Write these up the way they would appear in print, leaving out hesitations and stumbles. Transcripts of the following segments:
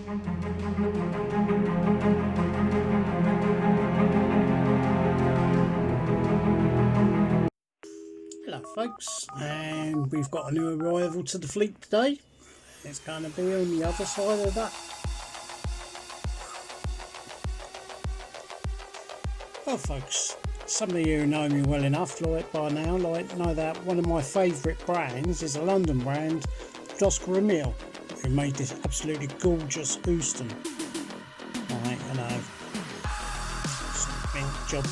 Hello folks, and we've got a new arrival to the fleet today. It's going to be on the other side of that. Well folks, some of you know me well enough by now, know that one of my favourite brands is a London brand, Oskar Emil, who made this absolutely gorgeous Houston. Right, I know, something job.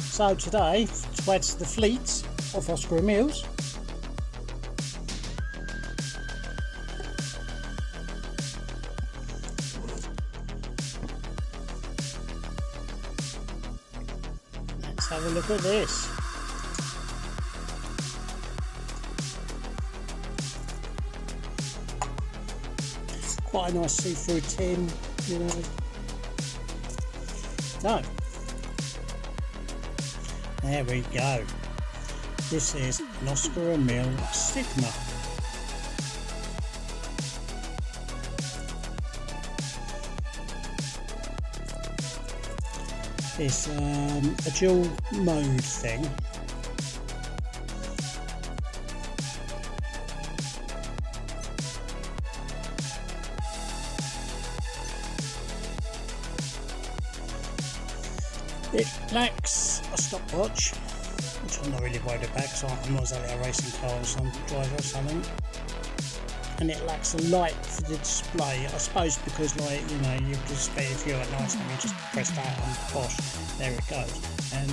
So today, to add to the fleet of Oskar Emils, let's have a look at this. Quite a nice see-through tin, you know. No. There we go. This is an Oskar Emil Sigma. It's a dual mode thing. It lacks a stopwatch, which I'm not really worried about because I'm not exactly a racing car or some driver or something. And it lacks a light for the display, I suppose, because, like, you know, you just if you're at night time, you just press that and bosh, there it goes. And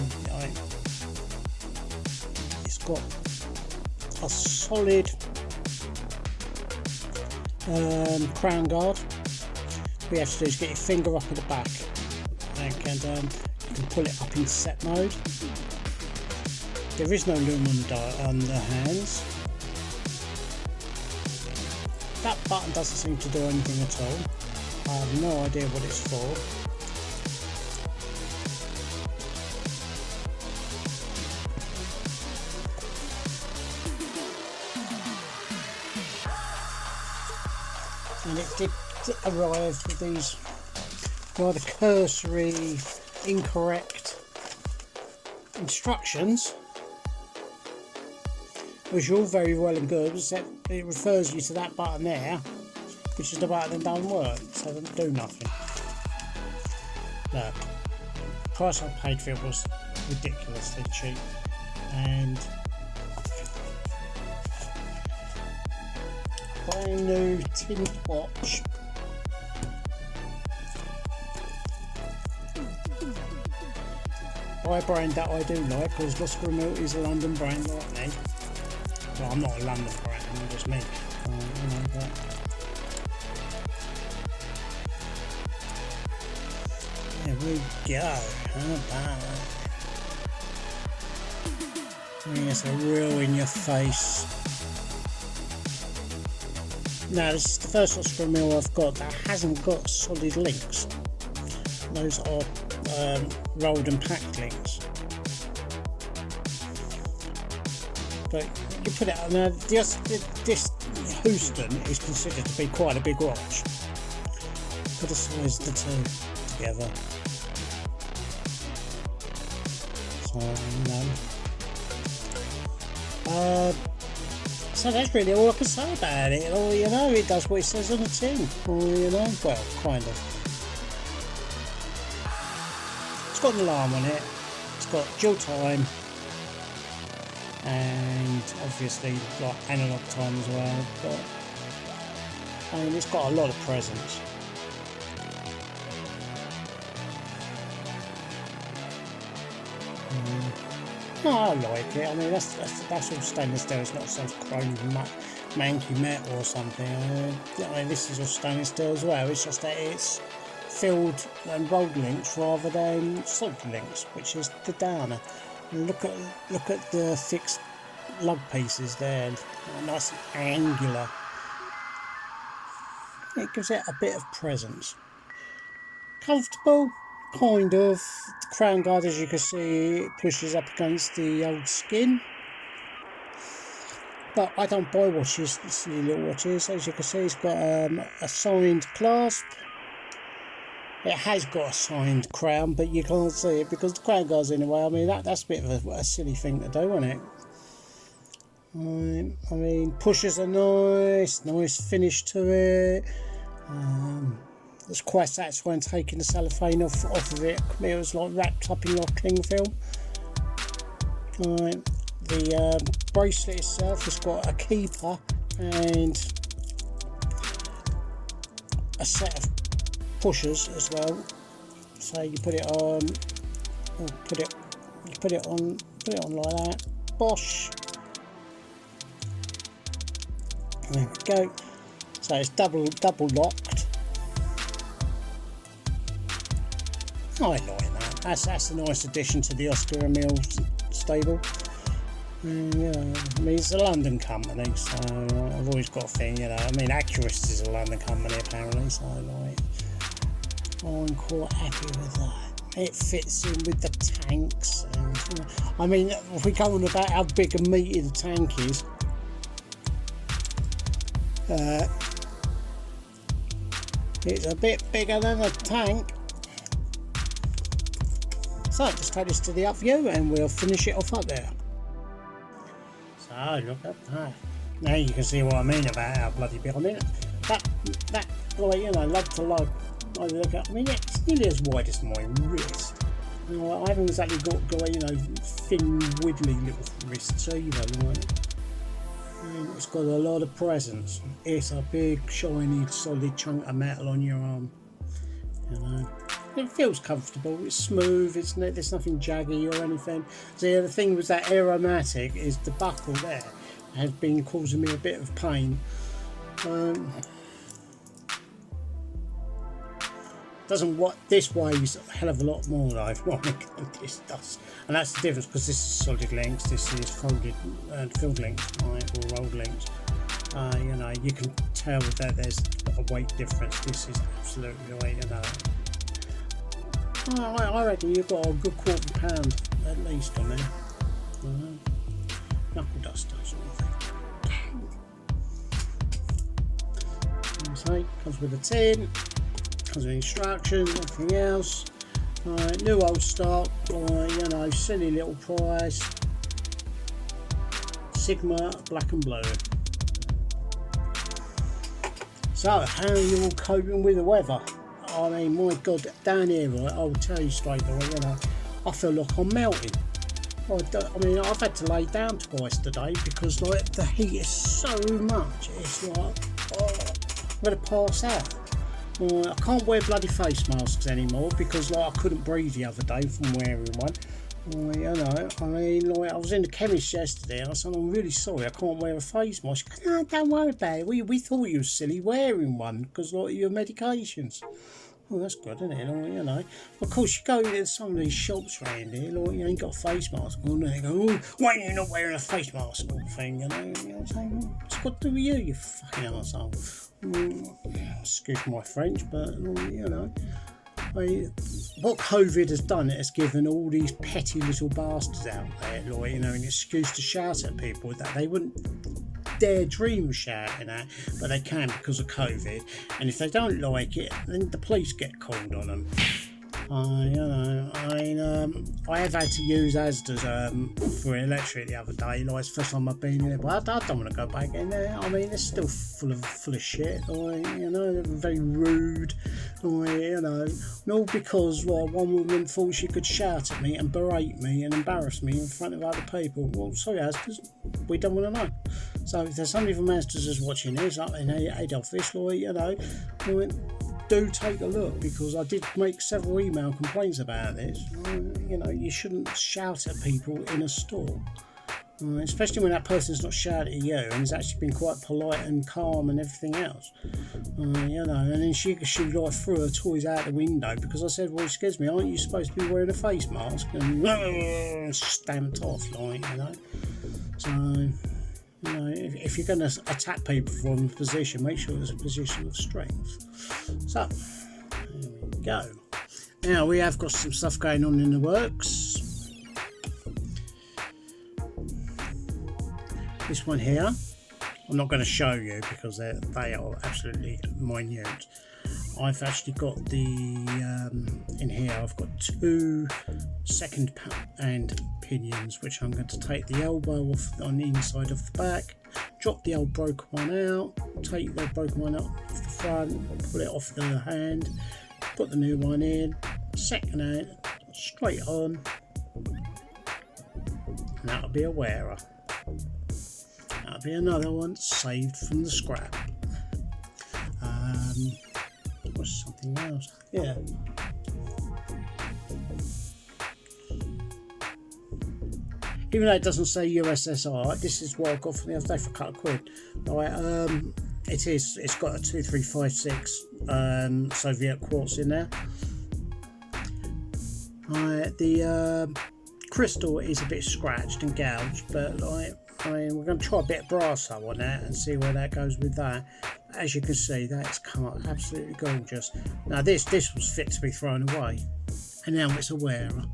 it's got a solid crown guard. All you have to do is get your finger up at the back and you can pull it up into set mode. There is no lumen on the hands. That button doesn't seem to do anything at all. I have no idea what it's for. And it did arrive with these rather cursory, incorrect instructions, which are all very well and good, except it refers you to that button there, which is the button that doesn't work, so it doesn't do nothing. Look, the price I paid for it was ridiculously cheap, and brand new tinted watch. By a brand that I do like, because Oskar Emil is a London brand like me. Well, I'm not a London brand, I'm just me. You know, but there we go. How about that? I mean, it's a real in your face. Now, this is the first Oskar Emil I've got that hasn't got solid links. Those are rolled and packed links. But you put it on there. This Houston is considered to be quite a big watch. Put the size of the two together. So, so that's really all I can say about it. Or, you know, it does what it says on the tin. Or, you know, well, kind of. It's got an alarm on it. It's got dual time. And obviously like analog time as well, but I mean, it's got a lot of presence. No, I like it. I mean, that's all stainless steel. It's not some chrome manky metal or something. I mean, this is all stainless steel as well. It's just that it's filled and rolled links rather than solid links, which is the downer. Look at the fixed lug pieces there, nice and angular. It gives it a bit of presence. Comfortable, kind of. The crown guard, as you can see, it pushes up against the old skin. but I don't buy watches, silly little watches. As you can see, it's got a signed clasp. It has got a signed crown, but you can't see it because the crown goes in the way. I mean, that's a bit of a silly thing to do, isn't it? I mean, pushers are nice finish to it. It's quite satisfying taking the cellophane off of it. It was like wrapped up in like cling film. The bracelet itself has got a keeper and a set of pushers as well. So you put it on, put it on like that. Bosh. There we go. So it's double locked. I like that. That's a nice addition to the Oskar Emil stable. Yeah, I mean, it's a London company, so I've always got a thing, you know. I mean, Accurist is a London company apparently, so I'm quite happy with that. It fits in with the tanks, and I mean, if we go on about how big and meaty the tank is, it's a bit bigger than a tank. So just take this to the up view and we'll finish it off up there. So look at that. Now you can see what I mean about how bloody big. I mean that like, you know, lug to lug. I look at, I mean, it's nearly as wide as my wrist. You know, I haven't exactly got you know, thin widdly little wrists either. Like, it's got a lot of presence. It's a big shiny solid chunk of metal on your arm. You know, it feels comfortable. It's smooth. There's nothing jaggy or anything. So yeah, the thing with that aromatic is the buckle there has been causing me a bit of pain. Doesn't what this weighs a hell of a lot more though. This does, and that's the difference because this is solid links. This is folded and filled links, right, or rolled links. You know, you can tell that there's a weight difference. This is absolutely weight, you know. I reckon you've got a good £1/4 at least on there. Knuckle duster sort of thing. So comes with a tin. Comes with instructions, nothing else. New old stock, you know, silly little price. Sigma, black and blue. So, how are you all coping with the weather? I mean, my God, down here, right, I'll tell you straight away, you know, I feel like I'm melting. I mean, I've had to lay down twice today because, like, the heat is so much. It's like, oh, I'm going to pass out. I can't wear bloody face masks anymore because, like, I couldn't breathe the other day from wearing one. You know, I mean, like, I was in the chemist yesterday and I said, I'm really sorry, I can't wear a face mask. No, don't worry about it. We thought you were silly wearing one because, like, your medications. Oh, that's good, isn't it? Like, you know, of course, you go to some of these shops around here, like, you ain't got a face mask on, and they go, oh, why are you not wearing a face mask or thing, you know what I'm saying? Well, what's got to do with you, you fucking arsehole? Excuse my French, but, you know, what COVID has done, it has given all these petty little bastards out there, like, you know, an excuse to shout at people that they wouldn't dare dream of shouting at, but they can because of COVID, and if they don't like it, then the police get called on them. You know, I have had to use Asda's for electric the other day. Like, it's the first time I've been in it, but I don't want to go back in there. I mean, it's still full of shit. Like, you know, they're very rude. Like, you know, and all because, well, one woman thought she could shout at me and berate me and embarrass me in front of other people. Well, sorry, Asda's, we don't want to know. So if there's somebody from Asda's that's watching this up in head office, like, you know, do take a look, because I did make several email complaints about this. You know, you shouldn't shout at people in a store, especially when that person's not shouting at you and has actually been quite polite and calm and everything else. You know, and then she like threw her toys out the window because I said, well, excuse me, aren't you supposed to be wearing a face mask? And stamped off, like, you know. So, you know, if you're going to attack people from a position, make sure it's a position of strength. So, there we go. Now, we have got some stuff going on in the works. this one here, I'm not going to show you because they are absolutely minute. I've actually got the in here I've got 2 second hand pinions, which I'm going to take the elbow off on the inside of the back, drop the old broken one out, take the broken one off the front, pull it off the hand, put the new one in, second hand, straight on, and that'll be a wearer. That'll be another one saved from the scrap. What's something else? Yeah. Even though it doesn't say USSR, this is what I got from the other day for a couple of quid. Right, it's got a 2356 Soviet quartz in there. The crystal is a bit scratched and gouged, but like, I mean, we're going to try a bit of brass on that and see where that goes with that. As you can see, that's come up absolutely gorgeous. Now this was fit to be thrown away, and now it's a wearer.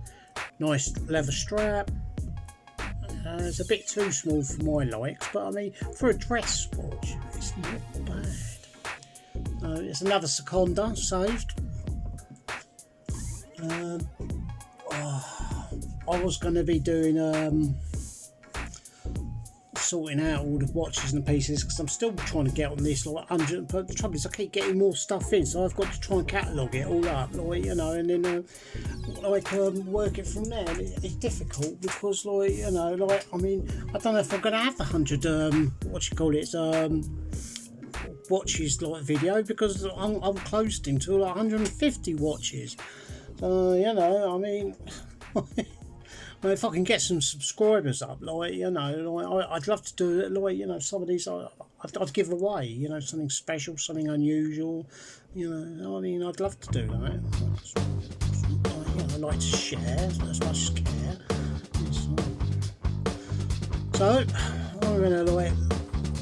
Nice leather strap. It's a bit too small for my likes, but I mean, for a dress watch, it's not bad. It's another Seconda saved. I was going to be doing sorting out all the watches and pieces, because I'm still trying to get on this like 100, but the trouble is I keep getting more stuff in, so I've got to try and catalogue it all up, like, you know, and then work it from there. It's difficult because, like, you know, like, I mean, I don't know if I'm going to have the 100 watches like video, because I'm close to like 150 watches. So, you know, I mean if I can get some subscribers up, like, you know, like, I'd love to do it, like, you know, some of these I'd give away, you know, something special, something unusual, you know, I mean, I'd love to do that. You know, I like to share as much as care. So I'm gonna like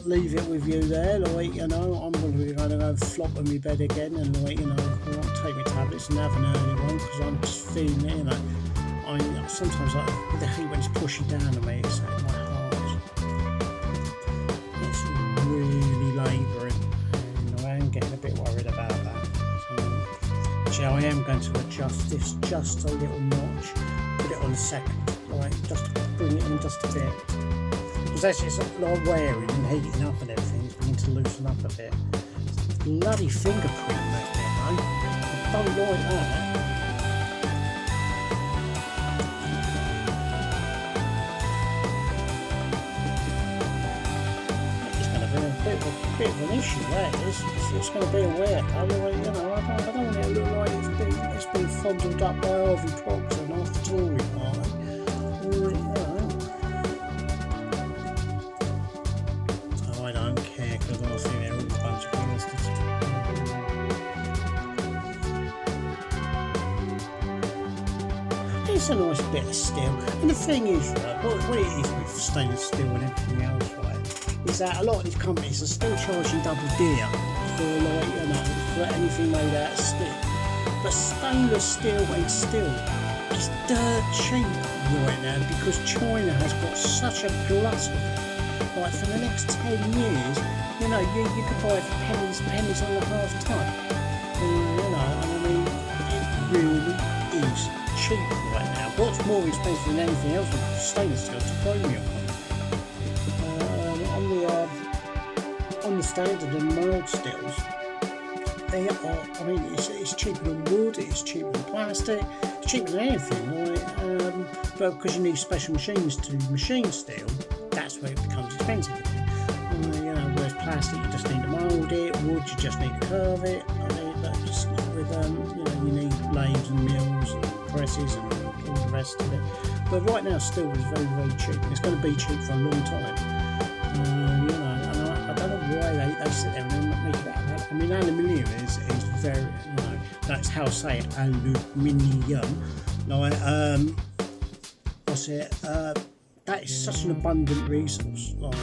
leave it with you there, like, you know, I'm probably gonna go flop on my bed again, and, like, you know, I won't take my tablets and have an early one, because I'm just feeling it, you know. I mean, sometimes, like, with the heat when it's pushing down on me, it's like my heart is really labouring, and I am getting a bit worried about that. So, actually, I am going to adjust this just a little notch, put it on a second, like, just to bring it in just a bit. Because actually, it's like wearing and heating up and everything, it's beginning to loosen up a bit. It's a bloody fingerprint back there, though. I don't like that. Bit of an issue, that is. It's going to be aware, you know, I don't want it to look like it's been fondled up by Harvey Procter and after Tory party. You know. Oh, I don't care, because I think they're all a bunch of bastards. It's a nice bit of steel, and the thing is, right, what it is with stainless steel and everything else, right, is that a lot of these companies are still charging double dear for, like, you know, for anything made out of steel. But stainless steel and steel is dirt cheap right now, because China has got such a glut of it. Like, for the next 10 years, you know, you could buy it for pennies on the half ton. You know, and I mean, it really is cheap right now. What's more expensive than anything else is stainless steel to chromium. On the standard and mild steels, they are, I mean, it's cheaper than wood, it's cheaper than plastic, it's cheaper than anything, right? But because you need special machines to machine steel, that's where it becomes expensive. You know, whereas plastic, you just need to mould it, wood, you just need to curve it. I mean, but just with, you know, you need lathes and mills and presses and all the rest of it. But right now, steel is very, very cheap. It's going to be cheap for a long time. You know, and I don't know why they sit there and make that. I mean, aluminium is very, you know, that's how I say it, aluminium. Like, what's it? that is such an abundant resource. Like,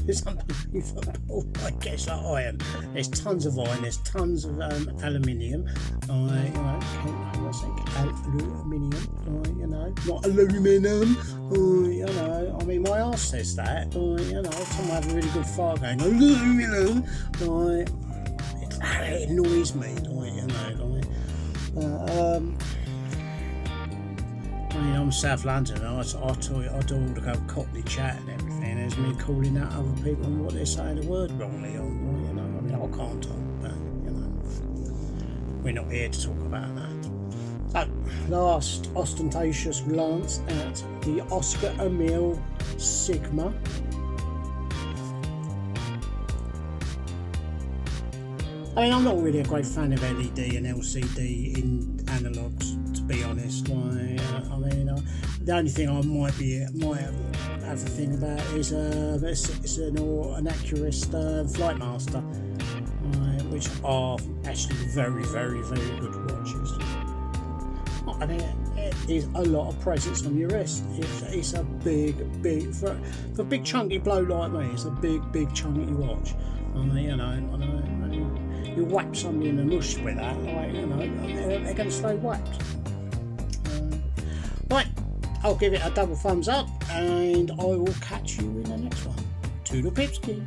it's unbelievable. I guess like iron. There's tons of iron. There's tons of aluminium. Like, you know, I think aluminium. Like, you know, not aluminum. You know, I mean, my arse says that. Like, you know, time I have a really good fart going aluminum. Like, it annoys me. Like, you know, like. I mean, I'm South London, I do all the Cockney chat and everything. There's me calling out other people and what they're saying the word wrongly on, you know. I mean, I can't talk, but, you know, we're not here to talk about that. So, last ostentatious glance at the Oskar Emil Sigma. I mean, I'm not really a great fan of LED and LCD in analogues, to be honest. I mean, the only thing I might have a thing about is it's an Accurist Flightmaster, which are actually very, very, very good watches. I mean, it is a lot of presence on your wrist. It's a big, for a big chunky bloke like me, it's a big chunky watch. You know, you whack somebody in the mush with that, like, you know, they're going to stay whacked. Right, I'll give it a double thumbs up, and I will catch you in the next one. Toodle pipski.